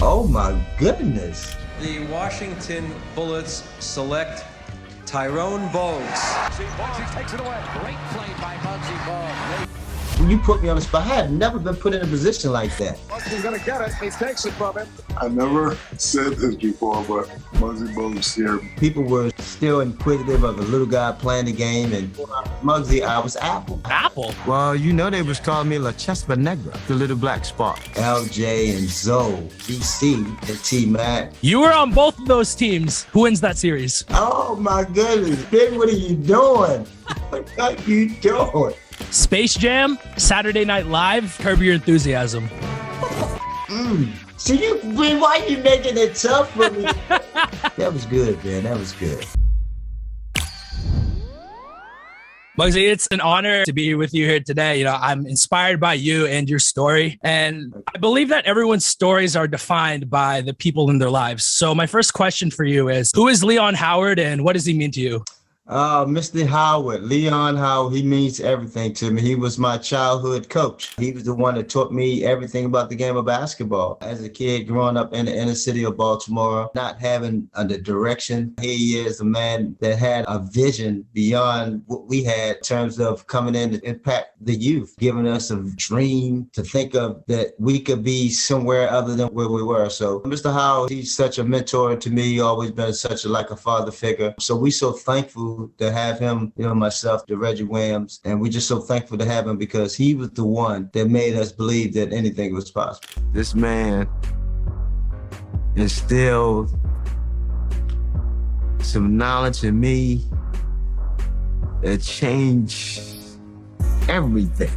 Oh my goodness. The Washington Bullets select Tyrone Bogues. Muggsy takes it away. Great play by Muggsy Bogues. When you put me on the spot, I had never been put in a position like that. Muggsy's gonna get it. He takes it from him. I never said this before, but Muggsy Bogues scared me. People were still inquisitive of the little guy playing the game, and Muggsy, I was Apple. Apple? Well, you know they was calling me La Chespa Negra, the little black spark. LJ and Zoe, BC, and T-Mac. You were on both of those teams. Who wins that series? Oh my goodness, Big, what are you doing? What are you doing? Space Jam, Saturday Night Live, Curb Your Enthusiasm. So why are you making it tough for me? That was good, man. That was good. Muggsy, it's an honor to be with you here today. You know, I'm inspired by you and your story. And I believe that everyone's stories are defined by the people in their lives. So my first question for you is, who is Leon Howard and what does he mean to you? Mr. Howard, Leon Howard, he means everything to me. He was my childhood coach. He was the one that taught me everything about the game of basketball. As a kid growing up in the inner city of Baltimore, not having the direction, he is a man that had a vision beyond what we had in terms of coming in to impact the youth, giving us a dream to think of that we could be somewhere other than where we were. So Mr. Howard, he's such a mentor to me, always been such like a father figure. So we so thankful to have him, you know, myself, the Reggie Williams, and we're just so thankful to have him because he was the one that made us believe that anything was possible. This man instilled some knowledge in me that changed everything.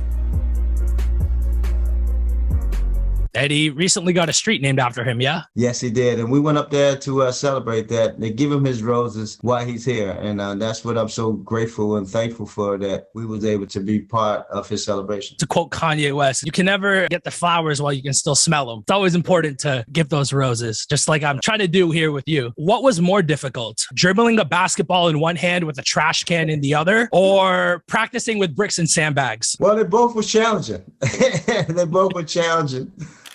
And he recently got a street named after him, yeah? Yes, he did. And we went up there to celebrate that. They give him his roses while he's here. And that's what I'm so grateful and thankful for, that we was able to be part of his celebration. To quote Kanye West, you can never get the flowers while you can still smell them. It's always important to give those roses, just like I'm trying to do here with you. What was more difficult, dribbling a basketball in one hand with a trash can in the other, or practicing with bricks and sandbags? Well, they both were challenging. They both were challenging.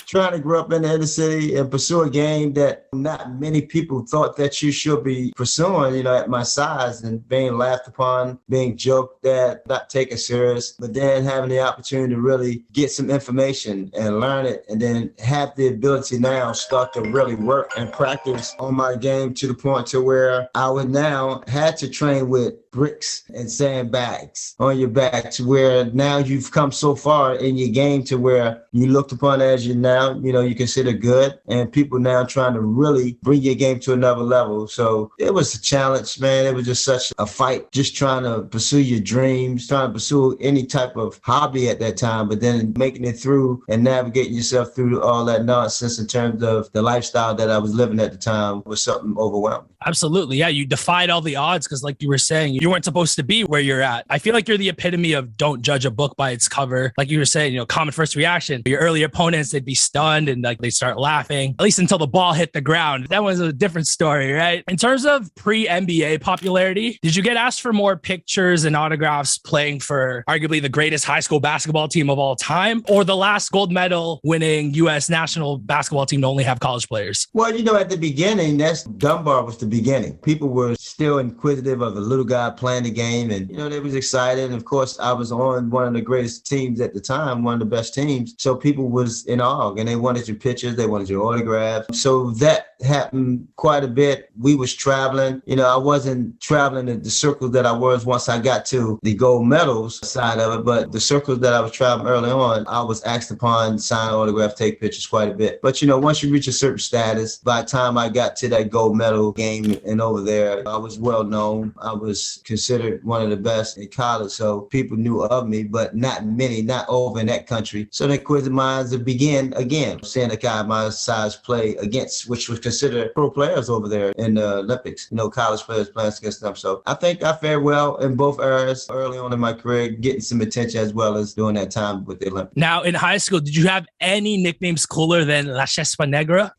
Trying to grow up in the inner city and pursue a game that not many people thought that you should be pursuing, you know, at my size, and being laughed upon, being joked at, not taken serious, but then having the opportunity to really get some information and learn it, and then have the ability now start to really work and practice on my game to the point to where I would now had to train with bricks and sandbags on your back, to where now you've come so far in your game to where you looked upon as you now, you know, you consider good, and people now trying to really bring your game to another level. So it was a challenge, man. It was just such a fight, just trying to pursue your dreams, trying to pursue any type of hobby at that time, but then making it through and navigating yourself through all that nonsense in terms of the lifestyle that I was living at the time was something overwhelming. Absolutely. Yeah. You defied all the odds because, like you were saying, you weren't supposed to be where you're at. I feel like you're the epitome of don't judge a book by its cover. Like you were saying, you know, common first reaction. Your early opponents, they'd be stunned and like they start laughing, at least until the ball hit the ground. That was a different story, right? In terms of pre-NBA popularity, did you get asked for more pictures and autographs playing for arguably the greatest high school basketball team of all time, or the last gold medal winning U.S. national basketball team to only have college players? Well, you know, at the beginning, Dunbar was the beginning. People were still inquisitive of a little guy playing the game, and, you know, they was excited. And of course, I was on one of the greatest teams at the time, one of the best teams. So people was in awe, and they wanted your pictures, they wanted your autographs. So that happened quite a bit. We was traveling. You know, I wasn't traveling in the circles that I was once I got to the gold medals side of it, but the circles that I was traveling early on, I was asked upon, sign autograph, take pictures quite a bit. But, you know, once you reach a certain status, by the time I got to that gold medal game and over there, I was well known. I was considered one of the best in college, so people knew of me, but not many, not over in that country. So the inquisitive minds began again, seeing a guy my size play against, which was considered pro players over there in the Olympics, you know, college players playing against them. So I think I fared well in both eras early on in my career, getting some attention as well as during that time with the Olympics. Now, in high school, did you have any nicknames cooler than La Chespa Negra?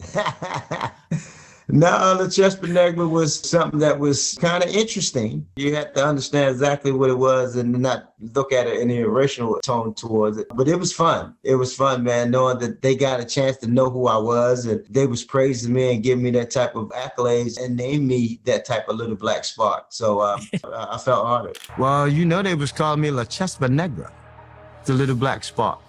No, the Chespa Negra was something that was kind of interesting. You had to understand exactly what it was and not look at it in the racial tone towards it. But it was fun. It was fun, man, knowing that they got a chance to know who I was and they was praising me and giving me that type of accolades and named me that type of little black spark. So I felt honored. Well, you know, they was calling me La Chespa Negra, the little black spark.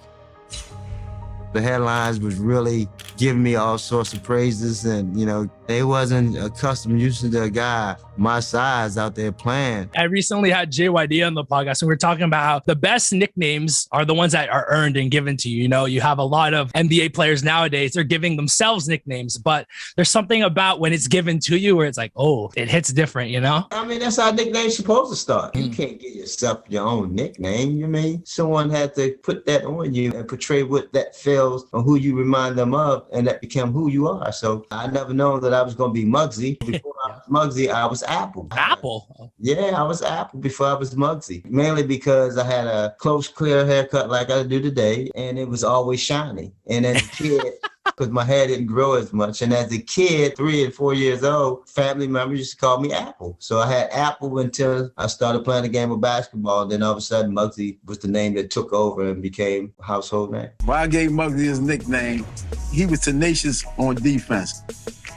The headlines was really giving me all sorts of praises, and you know, they wasn't accustomed using to a guy my size out there playing. I recently had JYD on the podcast, and we are talking about how the best nicknames are the ones that are earned and given to you. You know, you have a lot of NBA players nowadays, they're giving themselves nicknames, but there's something about when it's given to you where it's like, oh, it hits different, you know? I mean, that's how nicknames supposed to start. You can't give yourself your own nickname. You mean someone had to put that on you and portray what that feels or who you remind them of, and that became who you are. So I never known that I was going to be Muggsy. Before I was Muggsy, I was Apple. Apple? Yeah, I was Apple before I was Muggsy. Mainly because I had a close, clear haircut like I do today, and it was always shiny. And as a kid, because my hair didn't grow as much. And as a kid, 3 and 4 years old, family members used to call me Apple. So I had Apple until I started playing a game of basketball. And then all of a sudden, Muggsy was the name that took over and became a household name. Why I gave Muggsy his nickname, he was tenacious on defense.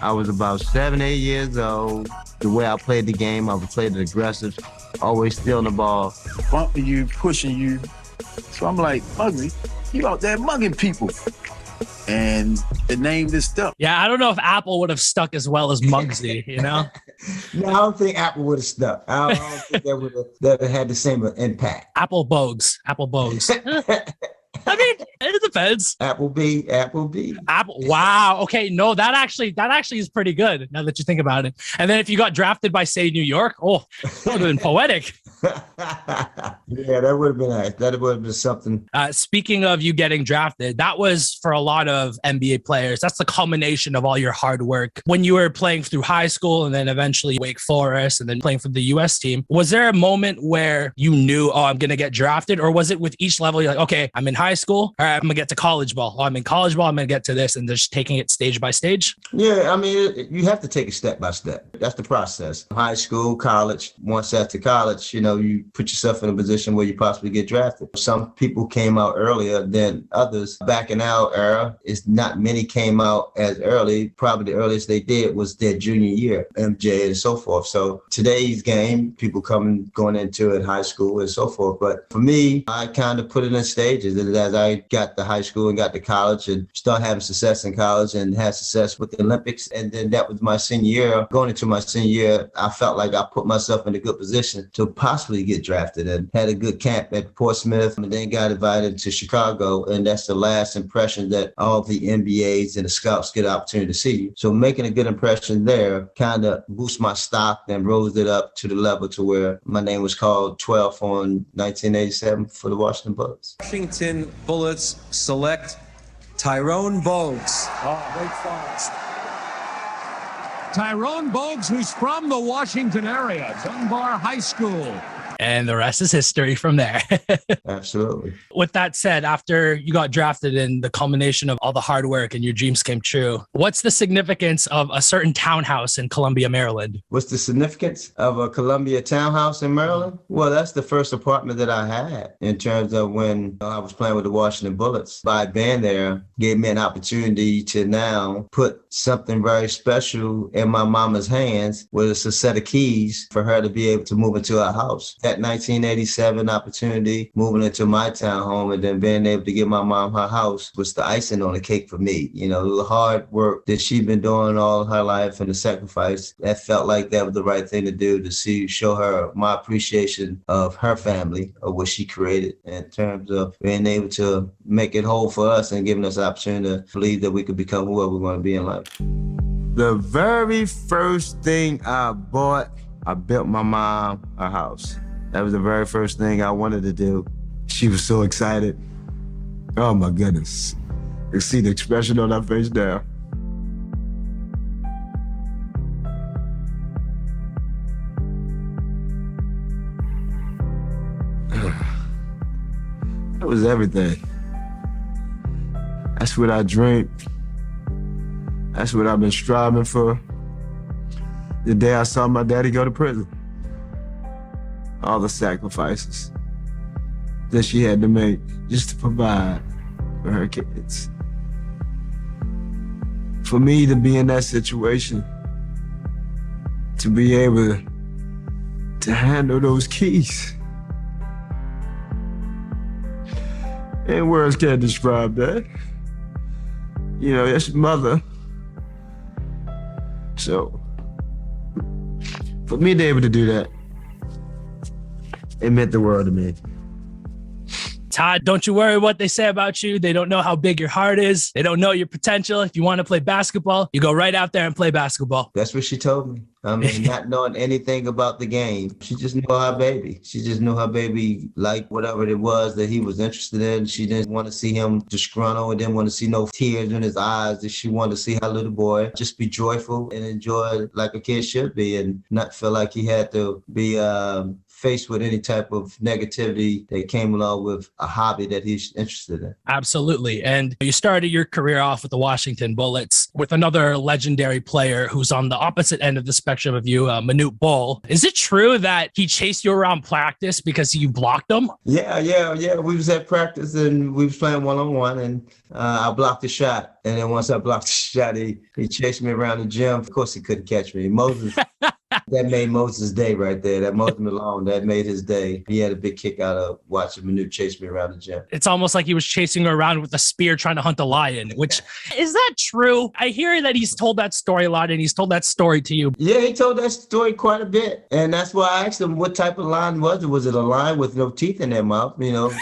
I was about 7, 8 years old. The way I played the game, I would play the aggressive, always stealing the ball. Bumping you, pushing you. So I'm like, Muggsy, you out there mugging people. And the name just stuck. Yeah, I don't know if Apple would have stuck as well as Muggsy, you know? No, I don't think Apple would have stuck. I don't think that would have had the same impact. Apple Bogues. I mean, it depends. Applebee. Apple. Wow. Okay. No, that actually is pretty good now that you think about it. And then if you got drafted by, say, New York, that would have been poetic. Yeah, that would have been nice. That would have been something. Speaking of you getting drafted, that was for a lot of NBA players. That's the culmination of all your hard work. When you were playing through high school and then eventually Wake Forest and then playing for the U.S. team, was there a moment where you knew, I'm going to get drafted? Or was it with each level, you're like, okay, I'm in high school. All right, I'm going to get to college ball. I'm in college ball. I'm going to get to this, and just taking it stage by stage? Yeah, I mean, you have to take it step by step. That's the process. High school, college. Once after college, you put yourself in a position where you possibly get drafted. Some people came out earlier than others. Back in our era, it's not many came out as early. Probably the earliest they did was their junior year, MJ and so forth. So today's game, people going into it high school and so forth. But for me, I kind of put it in stages. And as I got to high school and got to college and started having success in college and had success with the Olympics, and then that was my senior year. Going into my senior year, I felt like I put myself in a good position to possibly get drafted, and had a good camp at Portsmouth, and then got invited to Chicago. And that's the last impression that all the NBAs and the scouts get an opportunity to see you. So making a good impression there kind of boosts my stock and rose it up to the level to where my name was called 12th on 1987 for the Washington Bullets. Washington Bullets select Tyrone Bogues. Wake Forest. Tyrone Bogues, who's from the Washington area, Dunbar High School. And the rest is history from there. Absolutely. With that said, after you got drafted and the culmination of all the hard work and your dreams came true, what's the significance of a certain townhouse in Columbia, Maryland? What's the significance of a Columbia townhouse in Maryland? Well, that's the first apartment that I had in terms of when I was playing with the Washington Bullets. By being there, gave me an opportunity to now put something very special in my mama's hands, where it's a set of keys for her to be able to move into our house. That 1987 opportunity, moving into my townhome and then being able to give my mom her house, was the icing on the cake for me. The hard work that she'd been doing all her life and the sacrifice, that felt like that was the right thing to do, to show her my appreciation of her family, of what she created, in terms of being able to make it whole for us and giving us the opportunity to believe that we could become whoever we want to be in life. The very first thing I bought, I built my mom a house. That was the very first thing I wanted to do. She was so excited. Oh my goodness. You see the expression on her face now. That was everything. That's what I dreamed. That's what I've been striving for. the day I saw my daddy go to prison. All the sacrifices that she had to make just to provide for her kids. For me to be in that situation, to be able to handle those keys, and words can't describe that. You know, that's your mother. So, for me to be able to do that, it meant the world to me. Todd, don't you worry what they say about you. They don't know how big your heart is. They don't know your potential. If you want to play basketball, you go right out there and play basketball. That's what she told me. I mean, not knowing anything about the game. She just knew her baby. She just knew her baby liked whatever it was that he was interested in. She didn't want to see him disgruntled, didn't want to see no tears in his eyes. She wanted to see her little boy just be joyful and enjoy like a kid should be and not feel like he had to be faced with any type of negativity that came along with a hobby that he's interested in. Absolutely. And you started your career off with the Washington Bullets with another legendary player who's on the opposite end of the spectrum of you, Manute Bol. Is it true that he chased you around practice because you blocked him? Yeah. We was at practice and we was playing one-on-one and I blocked the shot. And then once I blocked the shot, he chased me around the gym. Of course, he couldn't catch me. Moses, that made Moses' day right there. That Moses Malone, that made his day. He had a big kick out of watching Manute chase me around the gym. It's almost like he was chasing her around with a spear trying to hunt a lion, which is that true? I hear that he's told that story a lot and he's told that story to you. Yeah, he told that story quite a bit. And that's why I asked him what type of lion was it? Was it a lion with no teeth in their mouth? You know,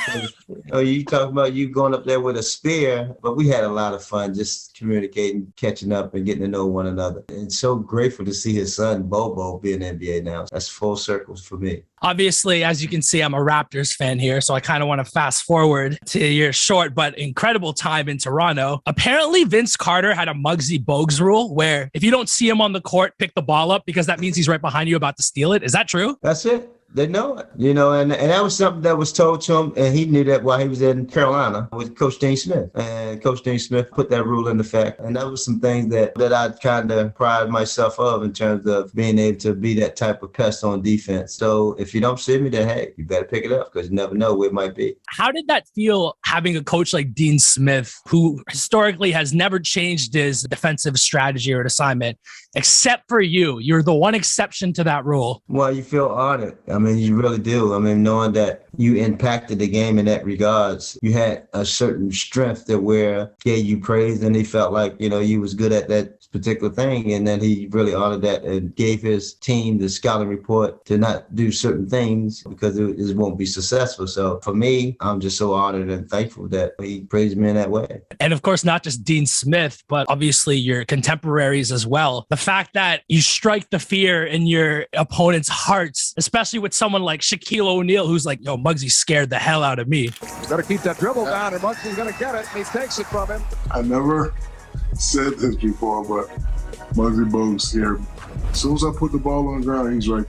you talking about you going up there with a spear, but we had a lot of fun just communicating, catching up and getting to know one another. And so grateful to see his son, Bobo, be in the NBA now. That's full circles for me. Obviously, as you can see, I'm a Raptors fan here, so I kind of want to fast forward to your short but incredible time in Toronto. Apparently, Vince Carter had a Muggsy Bogues rule where if you don't see him on the court, pick the ball up because that means he's right behind you about to steal it. Is that true? That's it. They know it, you know, and that was something that was told to him, and he knew that while he was in Carolina with Coach Dean Smith. And Coach Dean Smith put that rule into effect. And that was some things that I kind of pride myself of in terms of being able to be that type of pest on defense. So if you don't see me, then, hey, you better pick it up because you never know where it might be. How did that feel having a coach like Dean Smith, who historically has never changed his defensive strategy or assignment, except for you? You're the one exception to that rule. Well, you feel honored. I mean, you really do. I mean, knowing that you impacted the game in that regards, you had a certain strength that where gave you praise and he felt like, you know, you was good at that particular thing. And then he really honored that and gave his team the scouting report to not do certain things because it won't be successful. So for me, I'm just so honored and thankful that he praised me in that way. And of course, not just Dean Smith, but obviously your contemporaries as well. The fact that you strike the fear in your opponent's hearts, especially with someone like Shaquille O'Neal, who's like, yo, Muggsy scared the hell out of me. Got to keep that dribble down, and Muggsy's going to get it, and he takes it from him. I never said this before, but Muggsy Bogues scared me. As soon as I put the ball on the ground, he's like,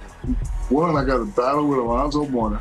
one, I got to battle with Alonzo Mourning.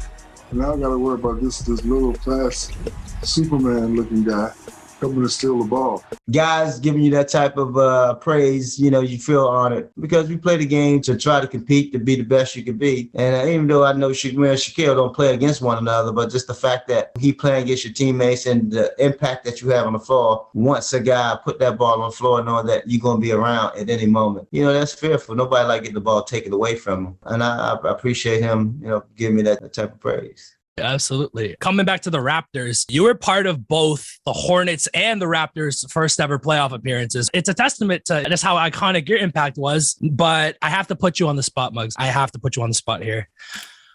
And now I got to worry about this little fast Superman-looking guy coming to steal the ball. Guys giving you that type of praise, you know, you feel honored because we play the game to try to compete, to be the best you can be. And even though I know Shaquille and Shaquille don't play against one another, but just the fact that he playing against your teammates and the impact that you have on the floor, once a guy put that ball on the floor knowing that you're going to be around at any moment, you know, that's fearful. Nobody like getting the ball taken away from him. And I appreciate him, you know, giving me that type of praise. Absolutely. Coming back to the Raptors, you were part of both the Hornets and the Raptors' first ever playoff appearances. It's a testament to just how iconic your impact was, but I have to put you on the spot, Muggs. I have to put you on the spot here.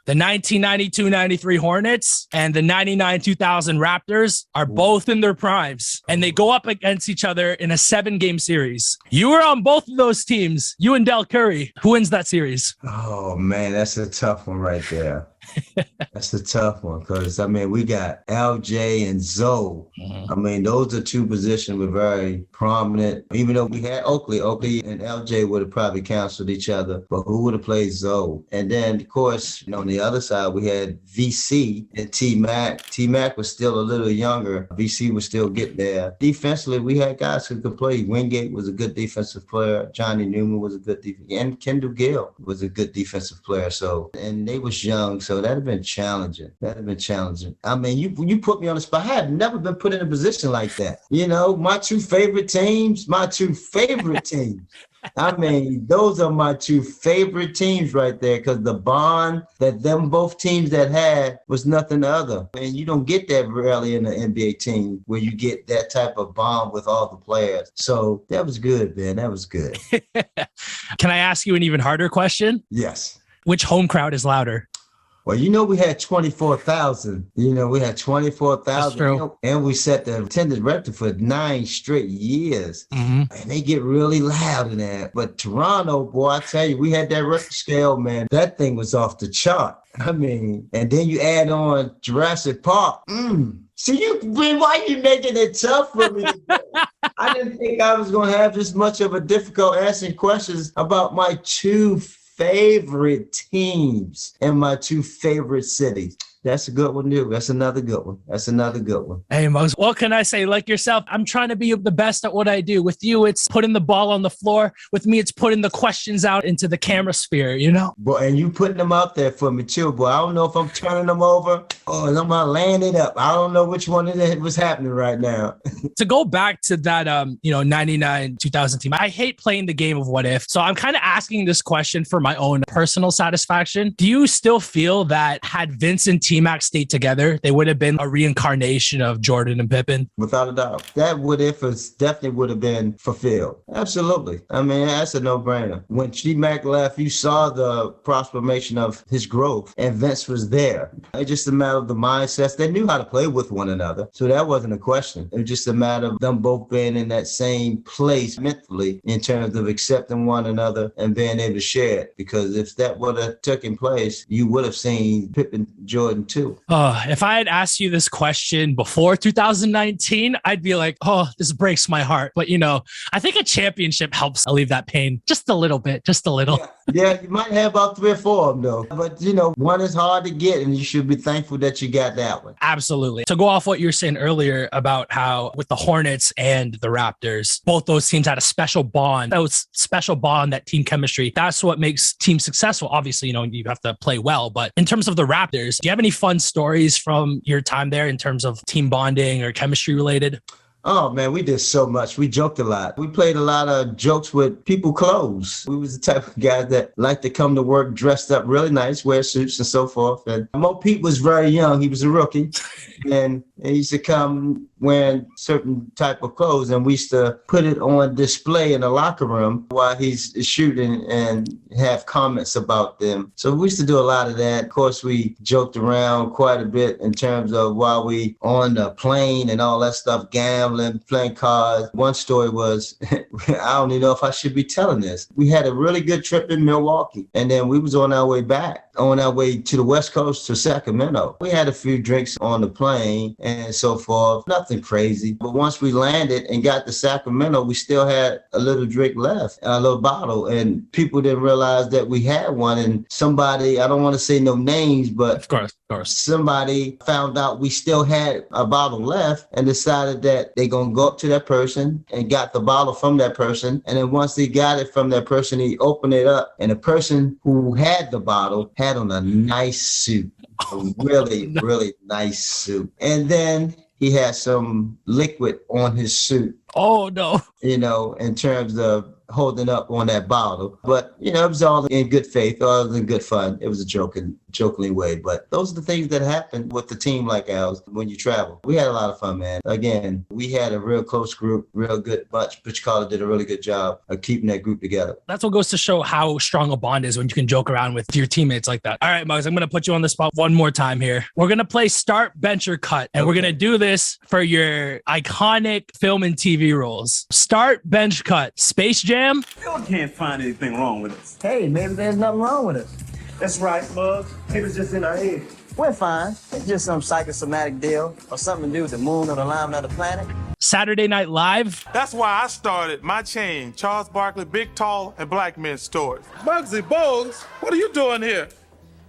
The 1992-93 Hornets and the 99-2000 Raptors are both in their primes, and they go up against each other in a 7-game series. You were on both of those teams, you and Del Curry. Who wins that series? Oh, man, that's a tough one right there. That's a tough one because, I mean, we got LJ and Zoe. I mean, those are two positions were very prominent. Even though we had Oakley and LJ would have probably canceled each other, but who would have played Zoe? And then, of course, on the other side, we had VC and T-Mac. T-Mac was still a little younger. VC was still getting there. Defensively, we had guys who could play. Wingate was a good defensive player. Johnny Newman was a good defensive, and Kendall Gill was a good defensive player. So, and they was young, so that'd have been challenging. I mean, you put me on the spot. I had never been put in a position like that. My two favorite teams. I mean, those are my two favorite teams right there because the bond that them both teams that had was nothing other. And you don't get that rarely in an NBA team where you get that type of bond with all the players. So that was good, man. That was good. Can I ask you an even harder question? Yes. Which home crowd is louder? Well, we had 24,000. We had 24,000. That's true. And we set the attendance record for 9 straight years. And they get really loud in that. But Toronto, boy, I tell you, we had that record scale, man. That thing was off the chart. I mean, and then you add on Jurassic Park. See, why you making it tough for me? I didn't think I was going to have this much of a difficult answering questions about my two favorite teams and my two favorite cities. That's a good one, too. That's another good one. Hey, Muggs, what can I say? Like yourself, I'm trying to be the best at what I do. With you, it's putting the ball on the floor. With me, it's putting the questions out into the camera sphere, Boy, and you putting them out there for me, too, boy. I don't know if I'm turning them over or I'm going to land it up. I don't know which one it was happening right now. To go back to that, 99, 2000 team, I hate playing the game of what if. So I'm kind of asking this question for my own personal satisfaction. Do you still feel that had Vince and T-Mac stayed together, they would have been a reincarnation of Jordan and Pippen? Without a doubt. That what if definitely would have been fulfilled. Absolutely. I mean, that's a no-brainer. When T-Mac left, you saw the transformation of his growth, and Vince was there. It's just a matter of the mindsets. They knew how to play with one another, so that wasn't a question. It was just a matter of them both being in that same place mentally in terms of accepting one another and being able to share it. Because if that would have taken place, you would have seen Pippen, Jordan too. If I had asked you this question before 2019, I'd be like, oh, this breaks my heart. But, I think a championship helps alleviate that pain just a little bit, just a little. Yeah, you might have about 3 or 4 of them, though. But, one is hard to get, and you should be thankful that you got that one. Absolutely. To go off what you were saying earlier about how with the Hornets and the Raptors, both those teams had a special bond. That was special bond, that team chemistry. That's what makes teams successful. Obviously, you have to play well. But in terms of the Raptors, do you have any fun stories from your time there in terms of team bonding or chemistry related? Oh, man, we did so much. We joked a lot. We played a lot of jokes with people clothes. We was the type of guys that liked to come to work dressed up really nice, wear suits and so forth. And Mo Pete was very young. He was a rookie. And he used to come wearing certain type of clothes, and we used to put it on display in the locker room while he's shooting and have comments about them. So we used to do a lot of that. Of course, we joked around quite a bit in terms of while we on the plane and all that stuff, gambling, playing cards. One story was, I don't even know if I should be telling this. We had a really good trip in Milwaukee, and then we was on our way back, on our way to the West Coast to Sacramento. We had a few drinks on the plane and so forth. Nothing crazy. But once we landed and got to Sacramento, we still had a little drink left, a little bottle, and people didn't realize that we had one. And somebody, I don't want to say no names, but of course, somebody found out we still had a bottle left and decided that they're going to go up to that person and got the bottle from that person. And then once they got it from that person, he opened it up, and the person who had the bottle had on a nice suit, a really, really nice suit. And then he had some liquid on his suit. Oh, no. In terms of holding up on that bottle. But, it was all in good faith, all in good fun. It was a jokingly way. But those are the things that happen with the team like ours when you travel. We had a lot of fun, man. Again, we had a real close group, real good bunch. Butch Carter did a really good job of keeping that group together. That's what goes to show how strong a bond is when you can joke around with your teammates like that. All right, Muggs, I'm going to put you on the spot one more time here. We're going to play Start, Bench, or Cut, and we're going to do this for your iconic film and TV roles. Start, Bench, Cut. Space Jam? Still can't find anything wrong with us. Hey, maybe there's nothing wrong with it. That's right, Muggs. It was just in our head. We're fine. It's just some psychosomatic deal or something to do with the moon or the alignment of the planet. Saturday Night Live. That's why I started my chain, Charles Barkley Big, Tall, and Black Men Stores. Muggsy Bogues, what are you doing here?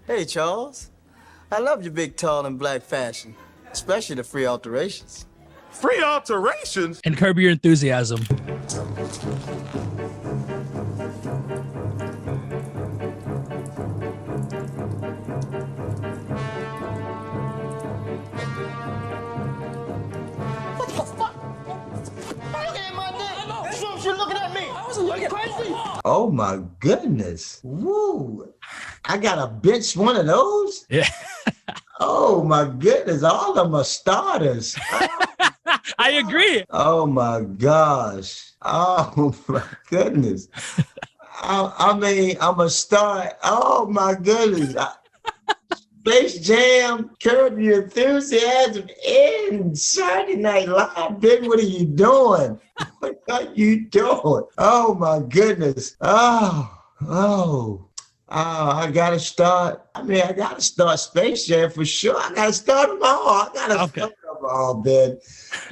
Hey, Charles. I love your big, tall, and black fashion, especially the free alterations. Free alterations? And Curb Your Enthusiasm. Oh my goodness. Woo. I got a bench one of those? Yeah. Oh my goodness. All of them are starters. I agree. Oh my gosh. Oh my goodness. I mean, I'm a star. Oh my goodness. Space Jam, Curb Your Enthusiasm, and Saturday Night Live. Baby, what are you doing? What are you doing? Oh my goodness. Oh, I gotta start. I mean, I gotta start Space Jam for sure. I gotta start them all. I gotta start them all, Ben.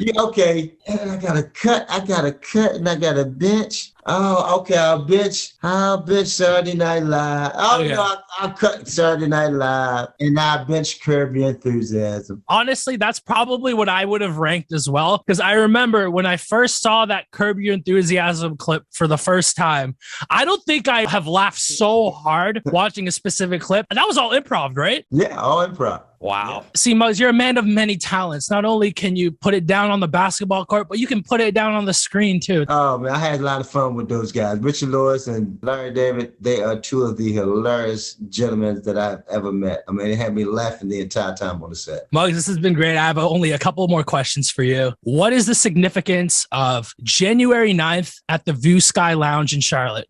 Yeah, okay. And I gotta cut, and I gotta bench. Oh, okay. I'll bench Saturday Night Live. Oh, Okay. no, I'll cut Saturday Night Live, and I'll bench Curb Your Enthusiasm. Honestly, that's probably what I would have ranked as well. Because I remember when I first saw that Curb Your Enthusiasm clip for the first time, I don't think I have laughed so hard watching a specific clip. And that was all improv, right? Yeah, all improv. Wow. See, Muggs, you're a man of many talents. Not only can you put it down on the basketball court, but you can put it down on the screen too. Oh, man, I had a lot of fun with those guys. Richard Lewis and Larry David, they are two of the hilarious gentlemen that I've ever met. I mean, they had me laughing the entire time on the set. Muggs, this has been great. I have only a couple more questions for you. What is the significance of January 9th at the View Sky Lounge in Charlotte?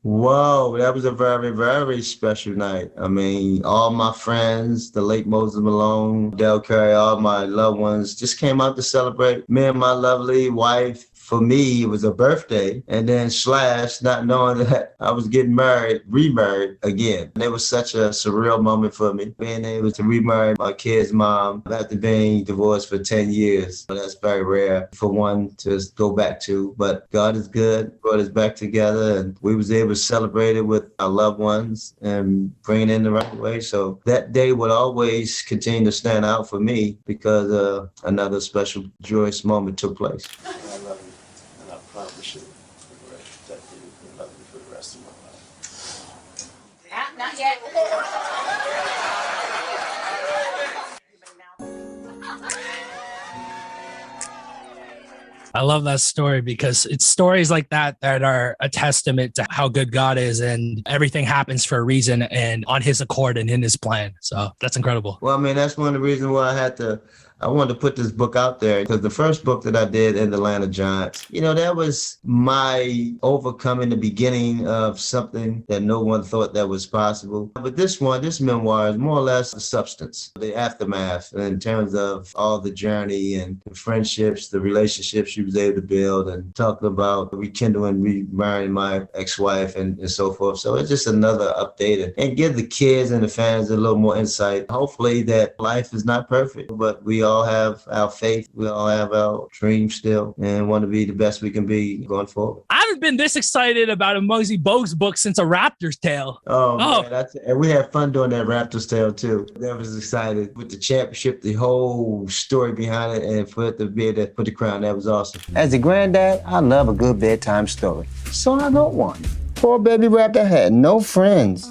Whoa, that was a very, very special night. I mean, all my friends, the late Moses Malone, Del Curry, all my loved ones just came out to celebrate me and my lovely wife. For me, it was a birthday, and then / not knowing that I was getting remarried again. And it was such a surreal moment for me, being able to remarry my kid's mom after being divorced for 10 years. That's very rare for one to go back to, but God is good, brought us back together, and we was able to celebrate it with our loved ones and bring it in the right way. So that day would always continue to stand out for me because another special joyous moment took place. Not yet. I love that story because it's stories like that that are a testament to how good God is, and everything happens for a reason and on his accord and in his plan. So that's incredible. Well, I mean, that's one of the reasons why I wanted to put this book out there, because the first book that I did in the Atlanta Giants, that was my overcoming the beginning of something that no one thought that was possible. But this memoir is more or less the substance, the aftermath in terms of all the journey and the friendships, the relationships she was able to build, and talking about rekindling, remarrying my ex-wife and so forth. So it's just another update and give the kids and the fans a little more insight. Hopefully that life is not perfect, but we all have our faith. We all have our dreams still and want to be the best we can be going forward. I haven't been this excited about a Muggsy Bogues book since a Raptors tale. Oh. Man, and we had fun doing that Raptors tale too. That was excited with the championship, the whole story behind it, and for it to be able to put the crown, that was awesome. As a granddad, I love a good bedtime story. So I wrote one. Poor baby Raptor had no friends.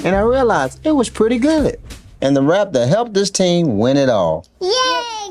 And I realized it was pretty good. And the Raptor helped this team win it all. Yay,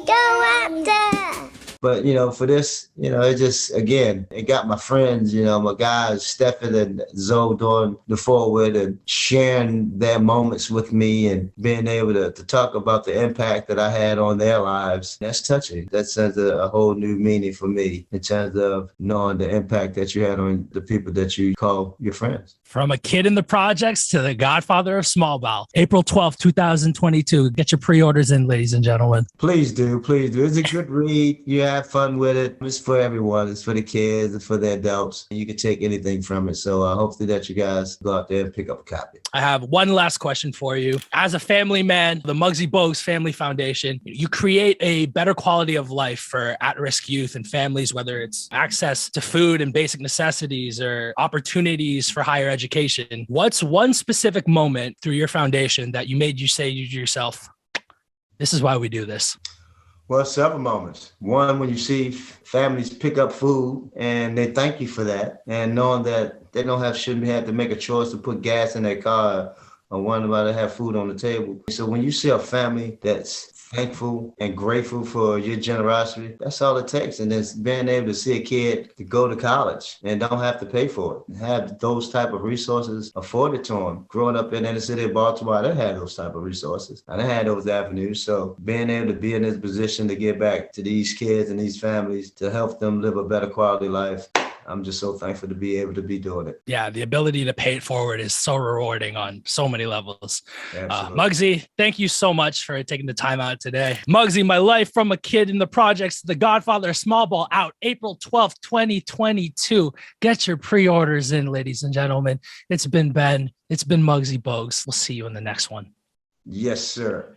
go Raptor! But, for this, it just, again, it got my friends, my guys, Stephen and Zoe doing the forward and sharing their moments with me and being able to talk about the impact that I had on their lives. That's touching. That sends a whole new meaning for me in terms of knowing the impact that you had on the people that you call your friends. From a kid in the projects to the godfather of small ball. April 12th, 2022. Get your pre-orders in, ladies and gentlemen. Please do. It's a good read. You have fun with it. It's for everyone. It's for the kids. It's for the adults. You can take anything from it. So hopefully that you guys go out there and pick up a copy. I have one last question for you. As a family man, the Muggsy Bogues Family Foundation, you create a better quality of life for at-risk youth and families, whether it's access to food and basic necessities or opportunities for higher education. What's one specific moment through your foundation that you made you say to yourself, this is why we do this? Well, several moments. One, when you see families pick up food and they thank you for that, and knowing that they shouldn't have to make a choice to put gas in their car or wonder why they have food on the table. So when you see a family that's thankful and grateful for your generosity, that's all it takes. And then being able to see a kid to go to college and don't have to pay for it, and have those type of resources afforded to them. Growing up in the city of Baltimore, I didn't have those type of resources. I didn't have those avenues. So being able to be in this position to give back to these kids and these families to help them live a better quality life, I'm just so thankful to be able to be doing it. Yeah, the ability to pay it forward is so rewarding on so many levels. Muggsy, thank you so much for taking the time out today. Muggsy, My Life from a Kid in the Projects, The Godfather of Small Ball, out April 12th, 2022. Get your pre-orders in, ladies and gentlemen. It's been Ben. It's been Muggsy Bogues. We'll see you in the next one. Yes, sir.